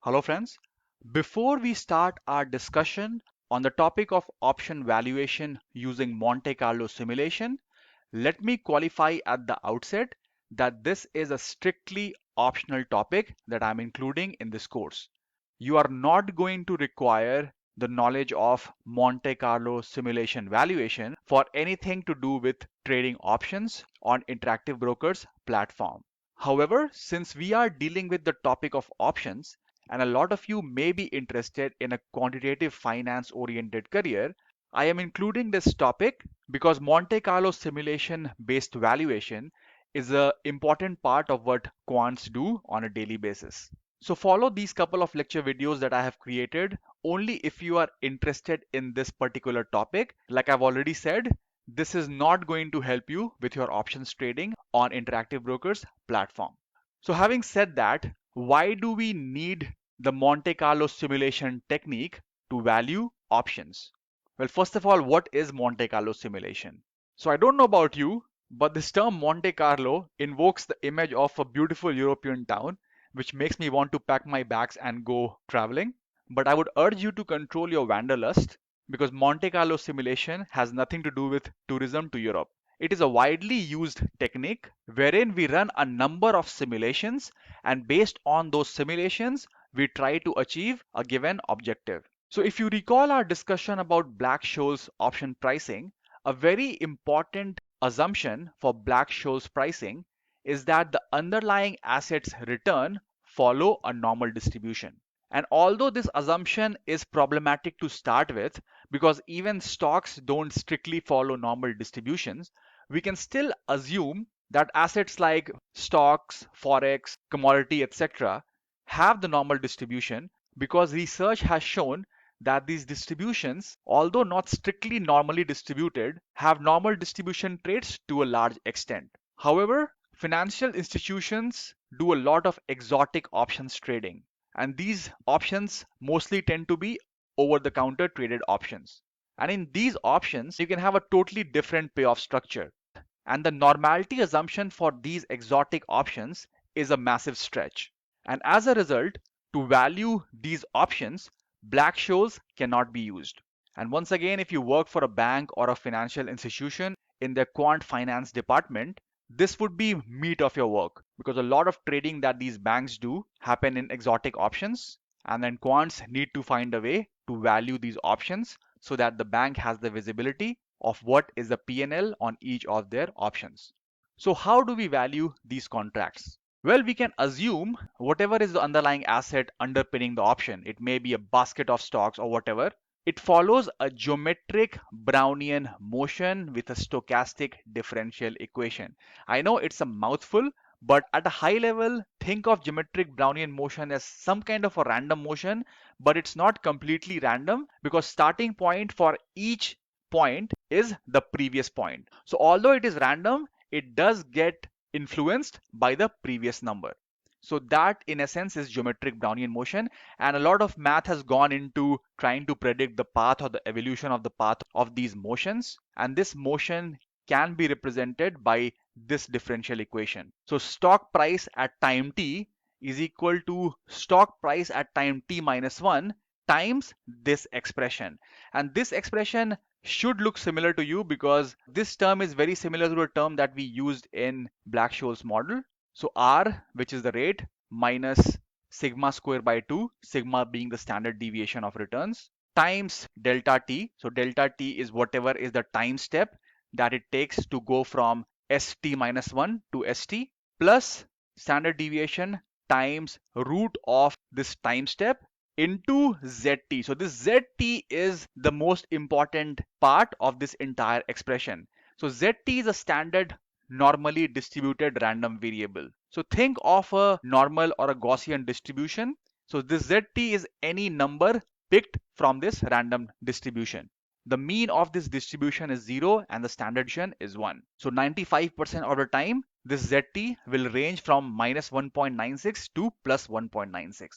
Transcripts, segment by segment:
Hello friends. Before we start our discussion on the topic of option valuation using Monte Carlo simulation, let me qualify at the outset that this is a strictly optional topic that I'm including in this course. You are not going to require the knowledge of Monte Carlo simulation valuation for anything to do with trading options on Interactive Brokers platform. However, since we are dealing with the topic of options, and a lot of you may be interested in a quantitative finance oriented career, I am including this topic because Monte Carlo simulation based valuation is an important part of what quants do on a daily basis. So follow these couple of lecture videos that I have created only if you are interested in this particular topic. Like I've already said, this is not going to help you with your options trading on Interactive Brokers platform. So having said that, why do we need the Monte Carlo simulation technique to value options? Well, first of all, what is Monte Carlo simulation? So I don't know about you, but this term Monte Carlo invokes the image of a beautiful European town, which makes me want to pack my bags and go traveling. But I would urge you to control your wanderlust because Monte Carlo simulation has nothing to do with tourism to Europe. It is a widely used technique wherein we run a number of simulations, and based on those simulations, we try to achieve a given objective. So if you recall our discussion about Black-Scholes option pricing, a very important assumption for Black-Scholes pricing is that the underlying assets return follow a normal distribution. And although this assumption is problematic to start with, because even stocks don't strictly follow normal distributions, we can still assume that assets like stocks, forex, commodity, etc. have the normal distribution because research has shown that these distributions, although not strictly normally distributed, have normal distribution traits to a large extent. However, financial institutions do a lot of exotic options trading, and these options mostly tend to be over the counter traded options. And in these options, you can have a totally different payoff structure. And the normality assumption for these exotic options is a massive stretch. And as a result, to value these options, Black-Scholes cannot be used. And once again, if you work for a bank or a financial institution in their quant finance department, this would be meat of your work because a lot of trading that these banks do happen in exotic options, and then quants need to find a way to value these options so that the bank has the visibility of what is the P&L on each of their options. So how do we value these contracts? Well, we can assume whatever is the underlying asset underpinning the option. It may be a basket of stocks or whatever. It follows a geometric Brownian motion with a stochastic differential equation. I know it's a mouthful, but at a high level, think of geometric Brownian motion as some kind of a random motion, but it's not completely random because starting point for each point is the previous point. So although it is random, it does get influenced by the previous number. So that in essence is geometric Brownian motion, and a lot of math has gone into trying to predict the path or the evolution of the path of these motions, and this motion can be represented by this differential equation. So stock price at time t is equal to stock price at time t minus 1 times this expression, and this expression should look similar to you because this term is very similar to a term that we used in Black-Scholes model. So R, which is the rate, minus sigma square by 2, sigma being the standard deviation of returns, times delta t. So delta t is whatever is the time step that it takes to go from st minus 1 to st, plus standard deviation times root of this time step into zt. So this zt is the most important part of this entire expression. So zt is a standard normally distributed random variable. So think of a normal or a Gaussian distribution. So this zt is any number picked from this random distribution. The mean of this distribution is 0 and the standard deviation is 1. So 95% of the time, this zt will range from minus 1.96 to plus 1.96.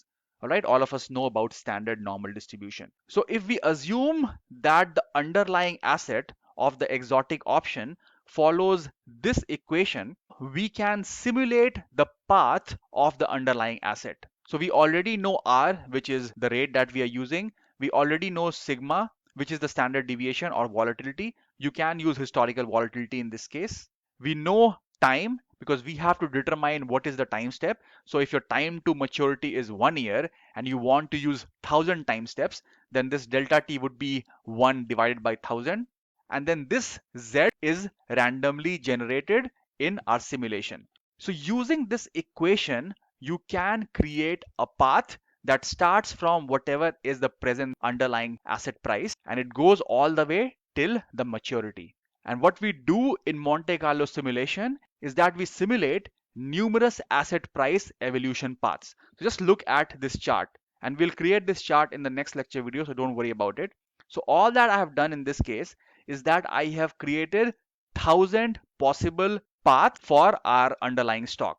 All right, all of us know about standard normal distribution. So if we assume that the underlying asset of the exotic option follows this equation, we can simulate the path of the underlying asset. So we already know R, which is the rate that we are using. We already know sigma, which is the standard deviation or volatility. You can use historical volatility in this case. We know time because we have to determine what is the time step. So if your time to maturity is 1 year and you want to use 1,000 time steps, then this delta t would be 1 divided by 1,000. And then this z is randomly generated in our simulation. So using this equation, you can create a path that starts from whatever is the present underlying asset price and it goes all the way till the maturity. And what we do in Monte Carlo simulation is that we simulate numerous asset price evolution paths. So just look at this chart, and we'll create this chart in the next lecture video, so don't worry about it. So all that I have done in this case is that I have created 1,000 possible paths for our underlying stock.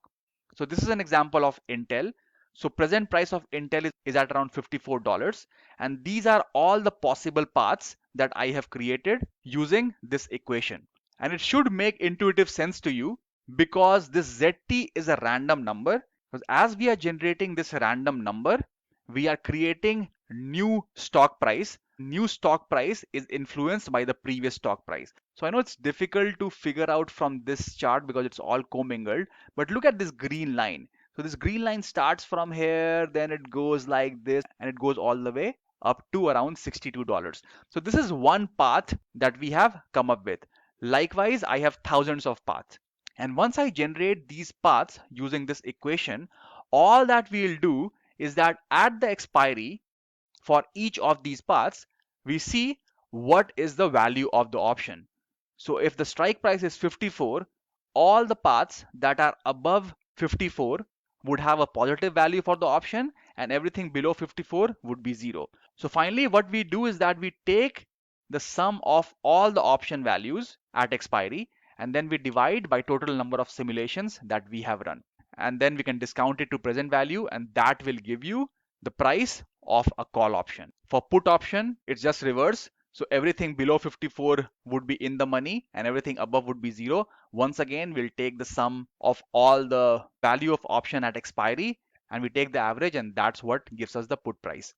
So this is an example of Intel. So present price of Intel is at around $54, and these are all the possible paths that I have created using this equation. And it should make intuitive sense to you because this ZT is a random number. Because as we are generating this random number, we are creating new stock price. New stock price is influenced by the previous stock price. So I know it's difficult to figure out from this chart because it's all commingled, but look at this green line. So this green line starts from here, then it goes like this, and it goes all the way up to around $62. So this is one path that we have come up with. Likewise, I have thousands of paths. And once I generate these paths using this equation, all that we'll do is that at the expiry for each of these paths, we see what is the value of the option. So if the strike price is 54, all the paths that are above 54 would have a positive value for the option, and everything below 54 would be 0. So finally, what we do is that we take the sum of all the option values at expiry, and then we divide by total number of simulations that we have run. And then we can discount it to present value, and that will give you the price of a call option. For put option, it's just reverse. So everything below 54 would be in the money and everything above would be 0. Once again, we'll take the sum of all the value of option at expiry and we take the average, and that's what gives us the put price.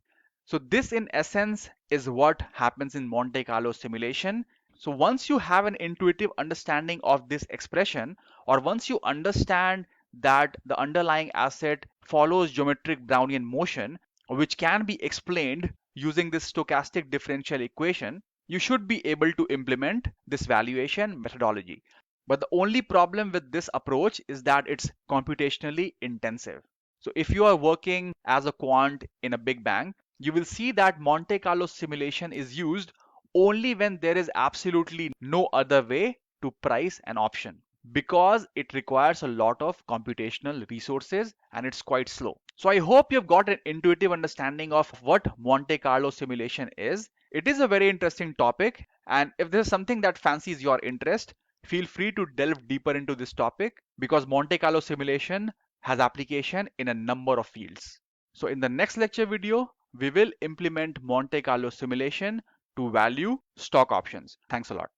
So this in essence is what happens in Monte Carlo simulation. So once you have an intuitive understanding of this expression, or once you understand that the underlying asset follows geometric Brownian motion, which can be explained using this stochastic differential equation, you should be able to implement this valuation methodology. But the only problem with this approach is that it's computationally intensive. So if you are working as a quant in a big bank, you will see that Monte Carlo simulation is used only when there is absolutely no other way to price an option, because it requires a lot of computational resources and it's quite slow. So I hope you've got an intuitive understanding of what Monte Carlo simulation is. It is a very interesting topic, and if there's something that fancies your interest, feel free to delve deeper into this topic because Monte Carlo simulation has application in a number of fields. So in the next lecture video, we will implement Monte Carlo simulation to value stock options. Thanks a lot.